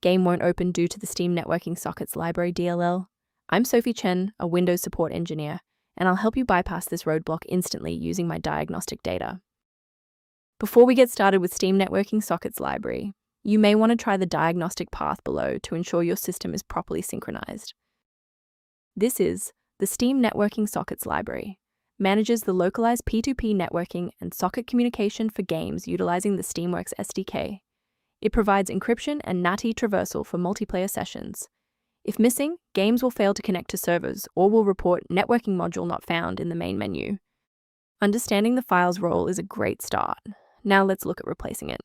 game won't open due to the Steam Networking Sockets Library DLL. I'm Sophie Chen, a Windows support engineer, and I'll help you bypass this roadblock instantly using my diagnostic data. Before we get started with Steam Networking Sockets Library, you may want to try the diagnostic path below to ensure your system is properly synchronized. This is the Steam Networking Sockets Library. Manages the localized P2P networking and socket communication for games utilizing the Steamworks SDK. It provides encryption and NAT traversal for multiplayer sessions. If missing, games will fail to connect to servers or will report networking module not found in the main menu. Understanding the file's role is a great start. Now let's look at replacing it.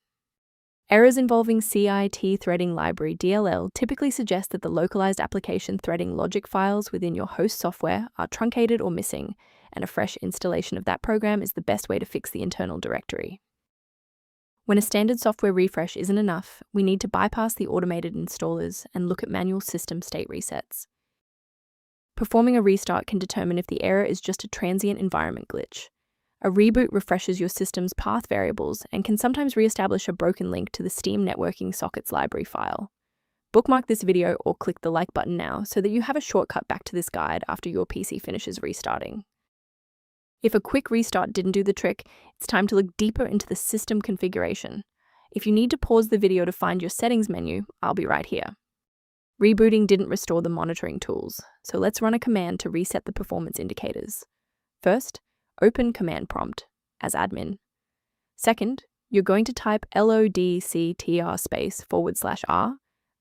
Errors involving CIT threading library DLL typically suggest that the localized application threading logic files within your host software are truncated or missing, and a fresh installation of that program is the best way to fix the internal directory. When a standard software refresh isn't enough, we need to bypass the automated installers and look at manual system state resets. Performing a restart can determine if the error is just a transient environment glitch. A reboot refreshes your system's path variables and can sometimes reestablish a broken link to the Steam Networking Sockets library file. Bookmark this video or click the like button now so that you have a shortcut back to this guide after your PC finishes restarting. If a quick restart didn't do the trick, it's time to look deeper into the system configuration. If you need to pause the video to find your settings menu, I'll be right here. Rebooting didn't restore the monitoring tools, so let's run a command to reset the performance indicators. First, open command prompt as admin. Second, you're going to type locktr/r,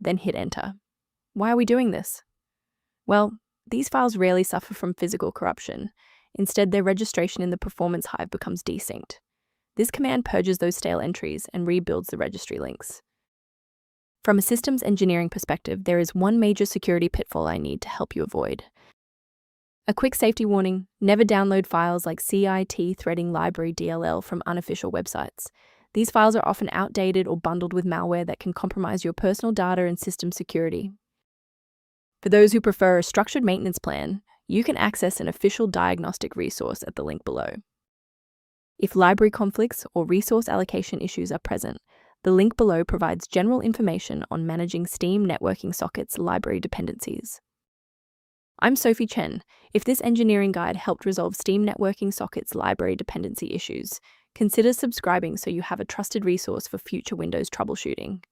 then hit enter. Why are we doing this? Well, these files rarely suffer from physical corruption. Instead, their registration in the performance hive becomes desynced. This command purges those stale entries and rebuilds the registry links. From a systems engineering perspective, there is one major security pitfall I need to help you avoid. A quick safety warning: never download files like CIT threading library DLL from unofficial websites. These files are often outdated or bundled with malware that can compromise your personal data and system security. For those who prefer a structured maintenance plan, you can access an official diagnostic resource at the link below. If library conflicts or resource allocation issues are present, the link below provides general information on managing Steam Networking Sockets library dependencies. I'm Sophie Chen. If this engineering guide helped resolve Steam Networking Sockets library dependency issues, consider subscribing so you have a trusted resource for future Windows troubleshooting.